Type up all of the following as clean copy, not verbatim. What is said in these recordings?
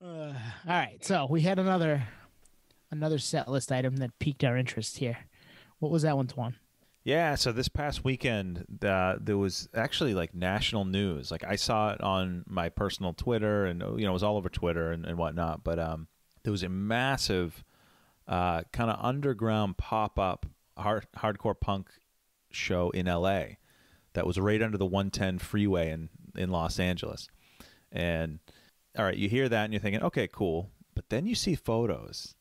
All right, so we had another set list item that piqued our interest here. What was that one, Twan? Yeah, so this past weekend, there was actually like national news. Like I saw it on my personal Twitter, and it was all over Twitter and whatnot. But there was a massive kind of underground pop up hardcore punk show in L.A. that was right under the 110 freeway in Los Angeles. And all right, you hear that and you're thinking, okay, cool. But then you see photos.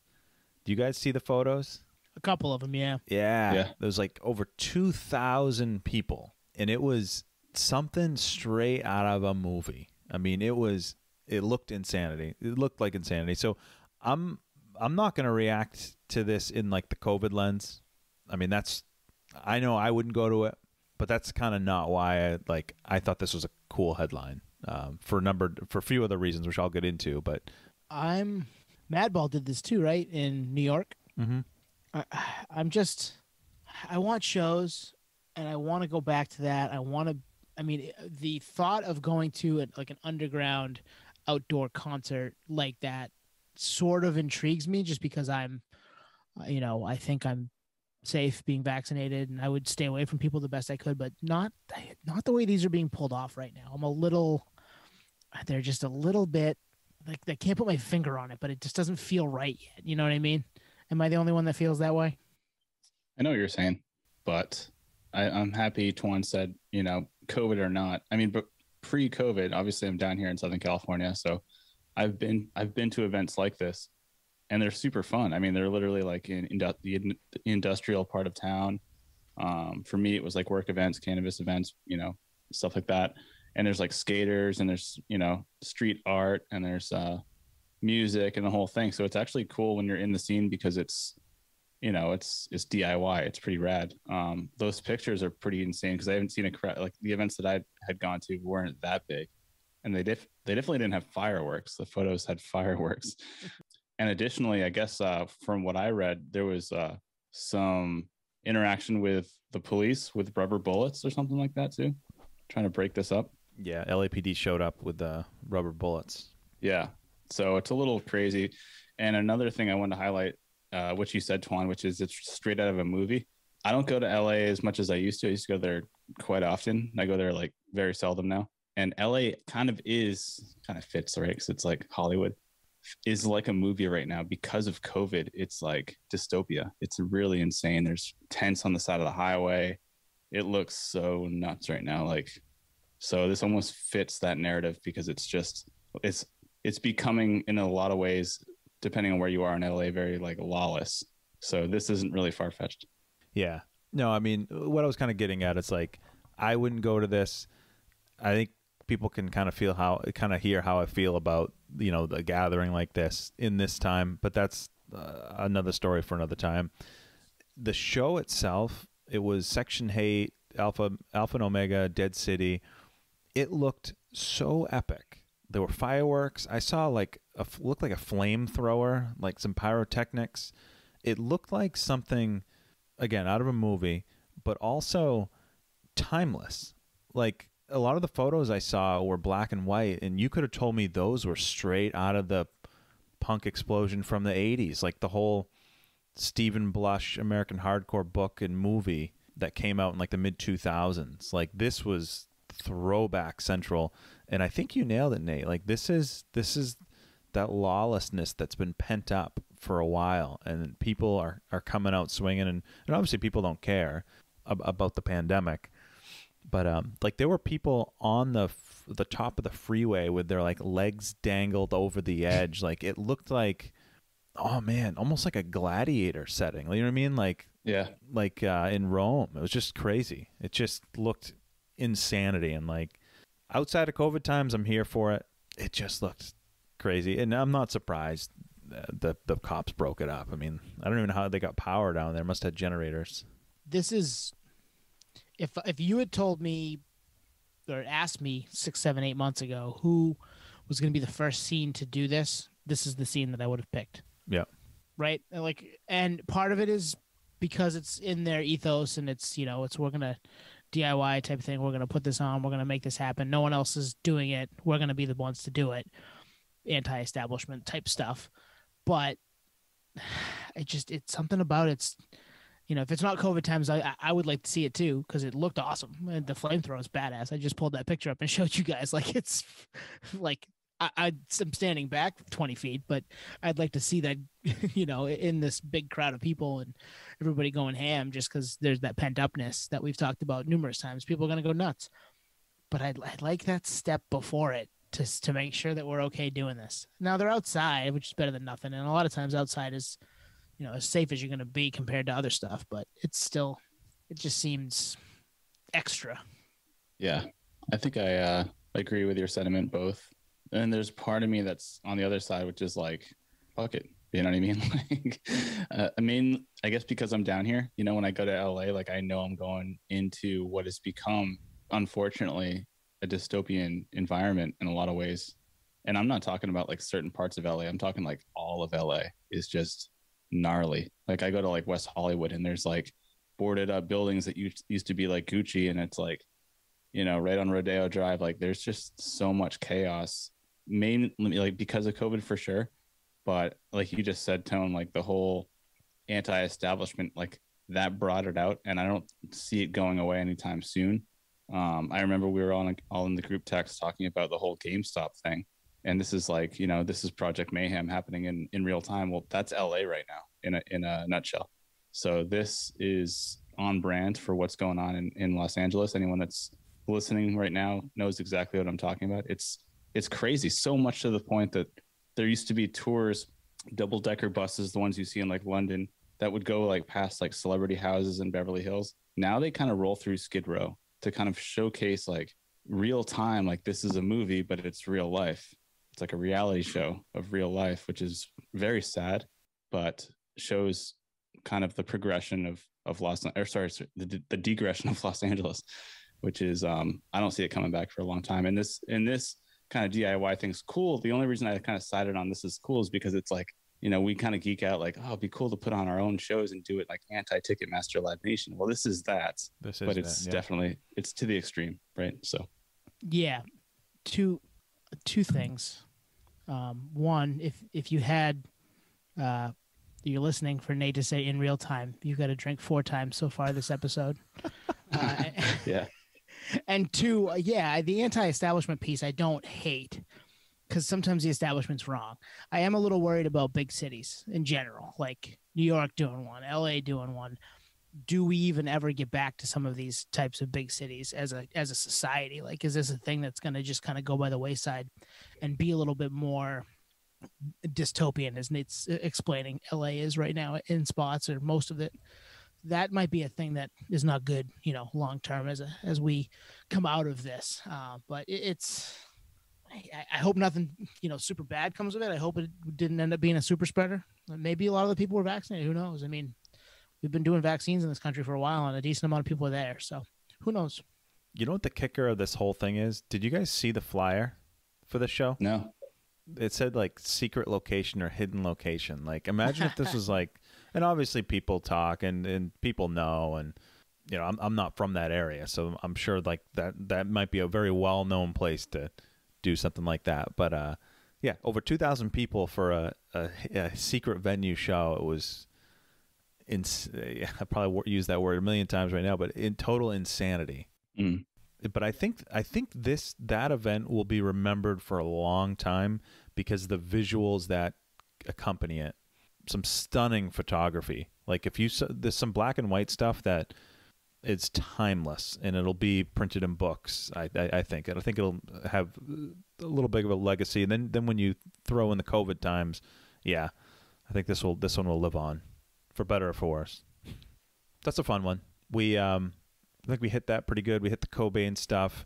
Do you guys see the photos? A couple of them, yeah. Yeah. There was like over 2,000 people. And it was something straight out of a movie. I mean, it looked insanity. It looked like insanity. So I'm not going to react to this in like the COVID lens. I mean, I know I wouldn't go to it, but that's kind of not why I thought this was a cool headline. For a few other reasons, which I'll get into, but Madball did this too, right? In New York. Mm-hmm. I want shows and I want to go back to that. The thought of going to like an underground outdoor concert like that sort of intrigues me just because I think I'm safe being vaccinated and I would stay away from people the best I could, but not the way these are being pulled off right now. They're just a little bit like, I can't put my finger on it, but it just doesn't feel right yet. You know what I mean? Am I the only one that feels that way? I know what you're saying, but I'm happy Twan said, COVID or not. I mean, but pre-COVID, obviously I'm down here in Southern California. So I've been to events like this and they're super fun. I mean, they're literally like in the industrial part of town. For me, it was like work events, cannabis events, stuff like that. And there's like skaters and there's, street art and there's music and the whole thing. So it's actually cool when you're in the scene because it's DIY. It's pretty rad. Those pictures are pretty insane because I haven't seen like the events that I had gone to weren't that big. And they definitely didn't have fireworks. The photos had fireworks. And additionally, I guess from what I read, there was some interaction with the police with rubber bullets or something like that too. Trying to break this up. Yeah, LAPD showed up with rubber bullets. Yeah, so it's a little crazy. And another thing I wanted to highlight, what you said, Twan, which is it's straight out of a movie. I don't go to LA as much as I used to. I used to go there quite often. I go there like very seldom now. And LA kind of fits, right? Because it's like Hollywood is like a movie right now because of COVID. It's like dystopia. It's really insane. There's tents on the side of the highway. It looks so nuts right now. So this almost fits that narrative because it's becoming in a lot of ways, depending on where you are in LA, very like lawless. So this isn't really far-fetched. Yeah. No, I mean, what I was kind of getting at, it's like, I wouldn't go to this. I think people can kind of hear how I feel about, the gathering like this in this time, but that's another story for another time. The show itself, it was Section 8, Alpha and Omega, Dead City. It looked so epic. There were fireworks. I saw looked like a flamethrower, like some pyrotechnics. It looked like something, again, out of a movie, but also timeless. Like a lot of the photos I saw were black and white, and you could have told me those were straight out of the punk explosion from the 80s, like the whole Stephen Blush American Hardcore book and movie that came out in like the mid 2000s. Like this was throwback central, and I think you nailed it, Nate. Like this is that lawlessness that's been pent up for a while, and people are coming out swinging, and obviously people don't care about the pandemic, but like there were people on the top of the freeway with their like legs dangled over the edge. Like it looked like, oh man, almost like a gladiator setting. You know what I mean? Like, yeah, like in Rome. It was just crazy. It just looked insanity. And like outside of COVID times, I'm here for it. It just looked crazy. And I'm not surprised the cops broke it up. I mean, I don't even know how they got power down there. Must have generators. This is, if you had told me or asked me 6, 7, 8 months ago who was going to be the first scene to do this, this is the scene that I would have picked. Yeah. Right. And part of it is because it's in their ethos and it's, we're going to DIY type of thing. We're going to put this on. We're going to make this happen. No one else is doing it. We're going to be the ones to do it. anti-establishment type stuff. But it's something about it's, if it's not COVID times, I would like to see it too, because it looked awesome. And the flamethrower is badass. I just pulled that picture up and showed you guys. Like, it's like I'm standing back 20 feet, but I'd like to see that, in this big crowd of people and everybody going ham, just because there's that pent upness that we've talked about numerous times. People are going to go nuts. But I'd like that step before it to make sure that we're okay doing this. Now they're outside, which is better than nothing. And a lot of times outside is, as safe as you're going to be compared to other stuff, but it just seems extra. Yeah. I think I agree with your sentiment both. And there's part of me that's on the other side, which is like, fuck it. You know what I mean? I guess because I'm down here, when I go to LA, like I know I'm going into what has become, unfortunately, a dystopian environment in a lot of ways. And I'm not talking about like certain parts of LA. I'm talking like all of LA is just gnarly. Like I go to like West Hollywood and there's like boarded up buildings that used to be like Gucci, and it's like, right on Rodeo Drive. Like there's just so much chaos, mainly like because of COVID for sure. But like you just said, Tone, like the whole anti-establishment, like that brought it out, and I don't see it going away anytime soon. I remember we were all in the group text talking about the whole GameStop thing. And this is like, this is Project Mayhem happening in real time. Well, that's LA right now in a nutshell. So this is on brand for what's going on in Los Angeles. Anyone that's listening right now knows exactly what I'm talking about. It's crazy. So much to the point that there used to be tours, double-decker buses, the ones you see in like London, that would go like past like celebrity houses in Beverly Hills. Now they kind of roll through Skid Row to kind of showcase like real time, like this is a movie, but it's real life. It's like a reality show of real life, which is very sad, but shows kind of the progression of the degression of Los Angeles, which is I don't see it coming back for a long time. And this kind of DIY thing's cool. The only reason I kind of sided on this is cool is because it's like, we kind of geek out like, oh, it'd be cool to put on our own shows and do it like anti-Ticketmaster Live Nation. Well, this is that, but it's definitely, it's to the extreme, right? So, yeah, two things. One, if you had, you're listening for Nate to say in real time, you've got to drink 4 times so far this episode. Yeah. And two, the anti-establishment piece I don't hate, because sometimes the establishment's wrong. I am a little worried about big cities in general, like New York doing one, LA doing one. Do we even ever get back to some of these types of big cities as a society? Like, is this a thing that's going to just kind of go by the wayside and be a little bit more dystopian, as Nate's explaining LA is right now in spots, or most of it? That might be a thing that is not good, long term as we come out of this. But I hope nothing, super bad comes of it. I hope it didn't end up being a super spreader. Maybe a lot of the people were vaccinated. Who knows? I mean, we've been doing vaccines in this country for a while, and a decent amount of people are there. So who knows? You know what the kicker of this whole thing is? Did you guys see the flyer for the show? No. It said like secret location or hidden location. Like, imagine if this was like, and obviously people talk and people know, and I'm not from that area, so I'm sure like that might be a very well-known place to do something like that. But over 2,000 people for a secret venue show. It was I probably use that word a million times right now, but in total insanity. But I think that event will be remembered for a long time because the visuals that accompany it, some stunning photography. Like there's some black and white stuff that it's timeless, and it'll be printed in books. I think it'll have a little bit of a legacy. And then when you throw in the COVID times, I think this one will live on, for better or for worse. That's a fun one. I think we hit that pretty good. We hit the Cobain stuff.